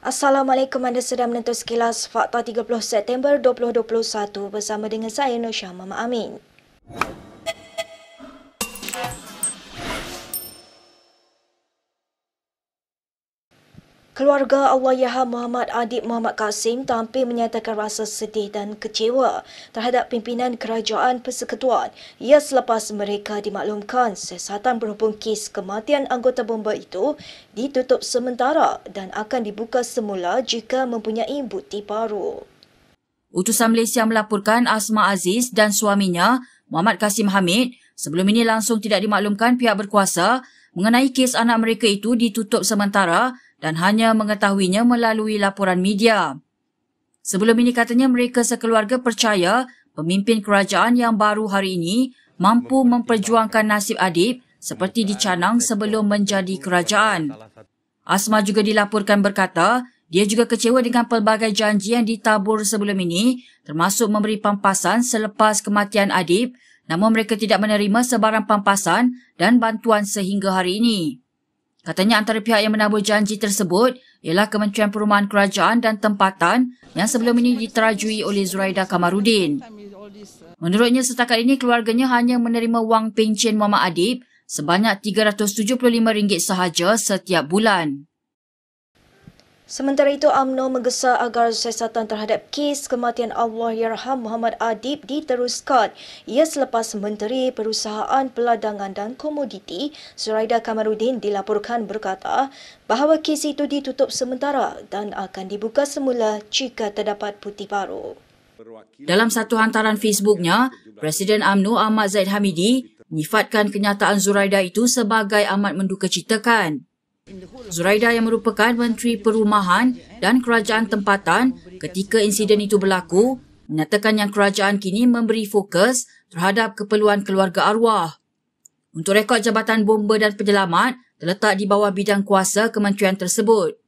Assalamualaikum, anda sedang menonton Sekilas Fakta 30 September 2021 bersama dengan saya Nur Syah Mama Amin. Keluarga Allahyarham Muhammad Adib Muhammad Kasim tampil menyatakan rasa sedih dan kecewa terhadap pimpinan kerajaan persekutuan ia selepas mereka dimaklumkan siasatan berhubung kes kematian anggota bomba itu ditutup sementara dan akan dibuka semula jika mempunyai bukti baru. Utusan Malaysia melaporkan Asma Aziz dan suaminya Muhammad Kasim Hamid sebelum ini langsung tidak dimaklumkan pihak berkuasa mengenai kes anak mereka itu ditutup sementara dan hanya mengetahuinya melalui laporan media. Sebelum ini katanya mereka sekeluarga percaya pemimpin kerajaan yang baru hari ini mampu memperjuangkan nasib Adib seperti dicanang sebelum menjadi kerajaan. Asma juga dilaporkan berkata, dia juga kecewa dengan pelbagai janji yang ditabur sebelum ini termasuk memberi pampasan selepas kematian Adib, namun mereka tidak menerima sebarang pampasan dan bantuan sehingga hari ini. Katanya antara pihak yang menabur janji tersebut ialah Kementerian Perumahan Kerajaan dan Tempatan yang sebelum ini diterajui oleh Zuraida Kamarudin. Menurutnya setakat ini keluarganya hanya menerima wang pencen Muhammad Adib sebanyak RM375 sahaja setiap bulan. Sementara itu, UMNO menggesa agar siasatan terhadap kes kematian Allahyarham Muhammad Adib diteruskan. Ia selepas Menteri Perusahaan Peladangan dan Komoditi Zuraida Kamarudin dilaporkan berkata bahawa kes itu ditutup sementara dan akan dibuka semula jika terdapat bukti baru. Dalam satu hantaran Facebooknya, Presiden UMNO Ahmad Zaid Hamidi menyifatkan kenyataan Zuraida itu sebagai amat mendukacitakan. Zuraida yang merupakan Menteri Perumahan dan Kerajaan Tempatan ketika insiden itu berlaku, menyatakan yang kerajaan kini memberi fokus terhadap keperluan keluarga arwah. Untuk rekod Jabatan Bomba dan Penyelamat terletak di bawah bidang kuasa kementerian tersebut.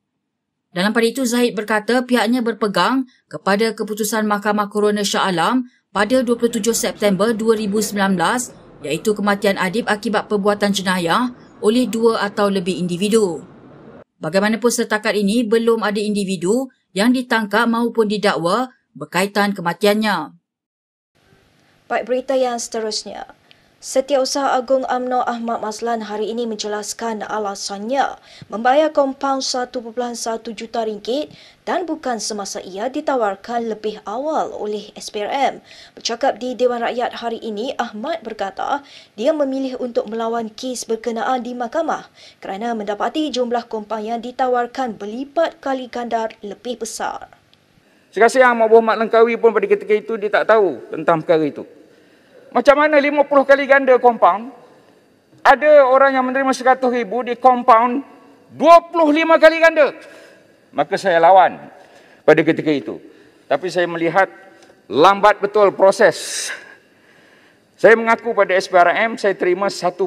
Dalam pada itu, Zahid berkata pihaknya berpegang kepada keputusan Mahkamah Coroner Shah Alam pada 27 September 2019 iaitu kematian Adib akibat perbuatan jenayah oleh dua atau lebih individu. Bagaimanapun setakat ini belum ada individu yang ditangkap maupun didakwa berkaitan kematiannya. Baik, berita yang seterusnya. Setiausaha Agung UMNO Ahmad Mazlan hari ini menjelaskan alasannya membayar kompaun RM1.1 juta dan bukan semasa ia ditawarkan lebih awal oleh SPRM. Bercakap di Dewan Rakyat hari ini, Ahmad berkata dia memilih untuk melawan kes berkenaan di mahkamah kerana mendapati jumlah kompaun yang ditawarkan berlipat kali ganda lebih besar. Saya rasa yang Ahmad Muhammad Langkawi pun pada ketika itu dia tak tahu tentang perkara itu. Macam mana 50 kali ganda kompaun, ada orang yang menerima RM100,000 di kompaun 25 kali ganda. Maka saya lawan pada ketika itu. Tapi saya melihat lambat betul proses. Saya mengaku pada SPRM saya terima 1.1.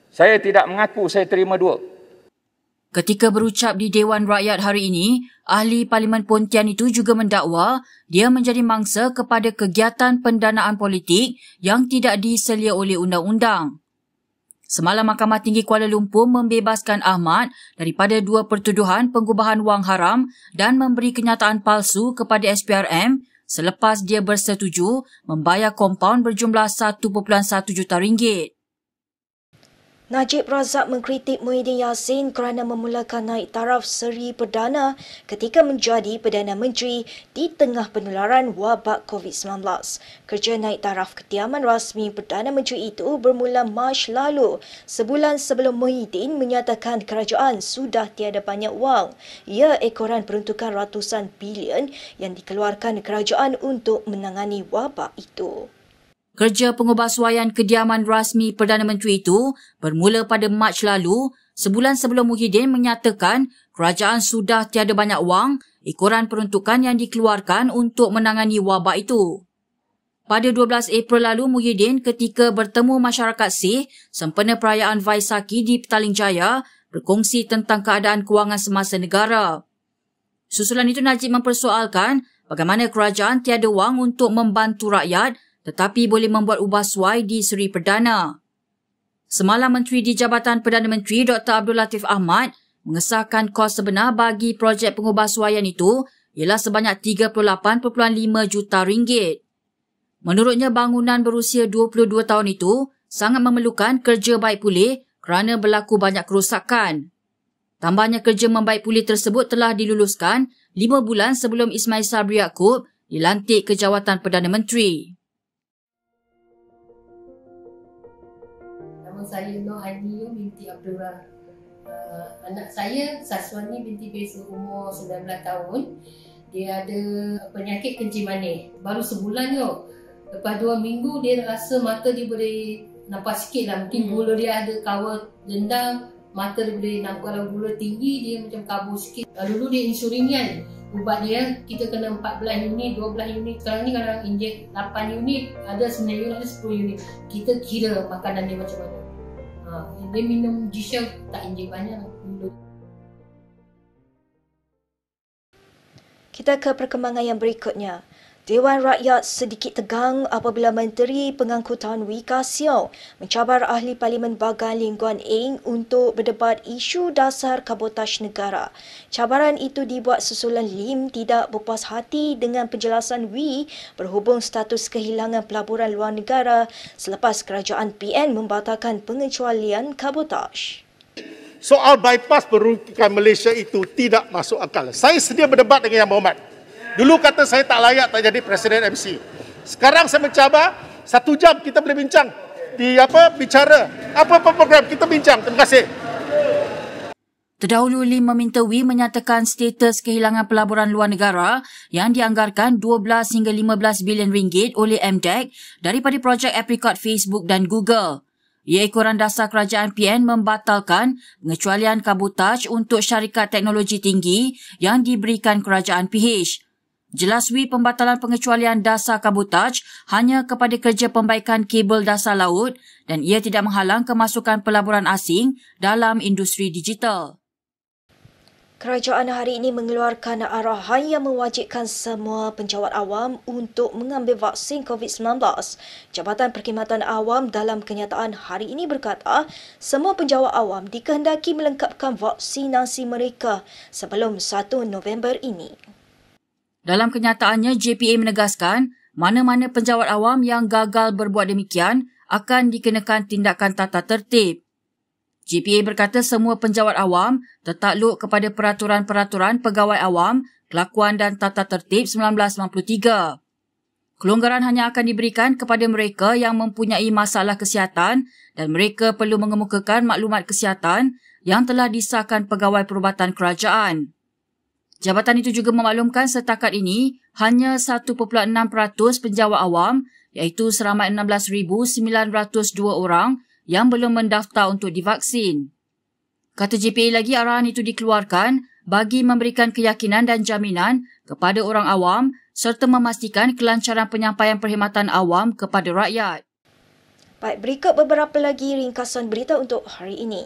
Saya tidak mengaku saya terima 2. Ketika berucap di Dewan Rakyat hari ini, ahli Parlimen Pontian itu juga mendakwa dia menjadi mangsa kepada kegiatan pendanaan politik yang tidak diselia oleh undang-undang. Semalam Mahkamah Tinggi Kuala Lumpur membebaskan Ahmad daripada 2 pertuduhan pengubahan wang haram dan memberi kenyataan palsu kepada SPRM selepas dia bersetuju membayar kompaun berjumlah RM1.1 juta. Najib Razak mengkritik Muhyiddin Yassin kerana memulakan naik taraf seri perdana ketika menjadi Perdana Menteri di tengah penularan wabak COVID-19. Kerja naik taraf kediaman rasmi Perdana Menteri itu bermula Mac lalu, sebulan sebelum Muhyiddin menyatakan kerajaan sudah tiada banyak wang. Ia ekoran peruntukan ratusan bilion yang dikeluarkan kerajaan untuk menangani wabak itu. Kerja pengubahsuaian kediaman rasmi Perdana Menteri itu bermula pada Mac lalu, sebulan sebelum Muhyiddin menyatakan kerajaan sudah tiada banyak wang ekoran peruntukan yang dikeluarkan untuk menangani wabak itu. Pada 12 April lalu, Muhyiddin ketika bertemu masyarakat Sikh sempena perayaan Vaisakhi di Petaling Jaya berkongsi tentang keadaan kewangan semasa negara. Susulan itu Najib mempersoalkan bagaimana kerajaan tiada wang untuk membantu rakyat tetapi boleh membuat ubah suai di Seri Perdana. Semalam Menteri di Jabatan Perdana Menteri Dr. Abdul Latif Ahmad mengesahkan kos sebenar bagi projek pengubahsuaian itu ialah sebanyak 38.5 juta ringgit. Menurutnya, bangunan berusia 22 tahun itu sangat memerlukan kerja baik pulih kerana berlaku banyak kerosakan. Tambahnya, kerja membaik pulih tersebut telah diluluskan 5 bulan sebelum Ismail Sabri Yaakob dilantik ke jawatan Perdana Menteri. Nama saya Nur Aini binti Abdullah. Anak saya, Saswani binti Besu, umur 19 tahun. Dia ada penyakit kencing manis. Baru sebulan tu. Lepas 2 minggu dia rasa mata dia boleh nampak sikit lah. Mungkin gula dia ada kawal dendam. Mata dia boleh nampak, kalau gula tinggi dia macam kabur sikit. Dulu dia insulin kan. Ubat dia kita kena 14 unit, 12 unit. Sekarang ni kalau injek 8 unit, ada 9 unit, ada 10 unit. Kita kira makanan dia macam mana. Dia minum G-Shell tak injek banyak dulu. Kita ke perkembangan yang berikutnya. Dewan Rakyat sedikit tegang apabila Menteri Pengangkutan Wee Ka Siong mencabar ahli Parlimen Bagan Lim Guan Eng untuk berdebat isu dasar kabotase negara. Cabaran itu dibuat susulan Lim tidak berpuas hati dengan penjelasan Wee berhubung status kehilangan pelaburan luar negara selepas kerajaan PN membatalkan pengecualian kabotase. Soal bypass merugikan Malaysia itu tidak masuk akal. Saya sedia berdebat dengan Yang Berhormat. Dulu kata saya tak layak tak jadi Presiden MC. Sekarang saya mencabar 1 jam kita boleh bincang. Bicara. Apa-apa program kita bincang. Terima kasih. Terdahulu, Lim meminta Wee menyatakan status kehilangan pelaburan luar negara yang dianggarkan 12 hingga 15 bilion ringgit oleh MDEC daripada projek Apricot Facebook dan Google. Ia ekoran dasar kerajaan PN membatalkan pengecualian kabotase untuk syarikat teknologi tinggi yang diberikan kerajaan PH. Jelas Wee pembatalan pengecualian dasar kabotase hanya kepada kerja pembaikan kabel dasar laut dan ia tidak menghalang kemasukan pelaburan asing dalam industri digital. Kerajaan hari ini mengeluarkan arahan yang mewajibkan semua penjawat awam untuk mengambil vaksin COVID-19. Jabatan Perkhidmatan Awam dalam kenyataan hari ini berkata, semua penjawat awam dikehendaki melengkapkan vaksinasi mereka sebelum 1 November ini. Dalam kenyataannya, JPA menegaskan mana-mana penjawat awam yang gagal berbuat demikian akan dikenakan tindakan tata tertib. JPA berkata semua penjawat awam tertakluk kepada Peraturan-Peraturan Pegawai Awam, Kelakuan dan Tata Tertib 1993. Kelonggaran hanya akan diberikan kepada mereka yang mempunyai masalah kesihatan dan mereka perlu mengemukakan maklumat kesihatan yang telah disahkan Pegawai Perubatan Kerajaan. Jabatan itu juga memaklumkan setakat ini hanya 1.6% penjawat awam iaitu seramai 16,902 orang yang belum mendaftar untuk divaksin. Kata JPA lagi, arahan itu dikeluarkan bagi memberikan keyakinan dan jaminan kepada orang awam serta memastikan kelancaran penyampaian perkhidmatan awam kepada rakyat. Baik, berikut beberapa lagi ringkasan berita untuk hari ini.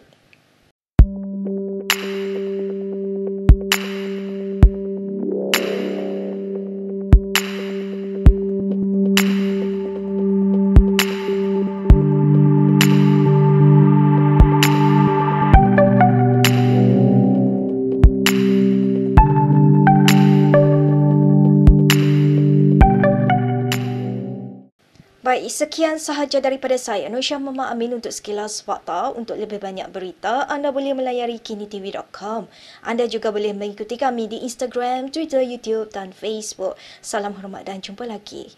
Baik, sekian sahaja daripada saya, Nur Syah Mama Amin untuk Sekilas Fakta. Untuk lebih banyak berita, anda boleh melayari kinitv.com. Anda juga boleh mengikuti kami di Instagram, Twitter, YouTube dan Facebook. Salam hormat dan jumpa lagi.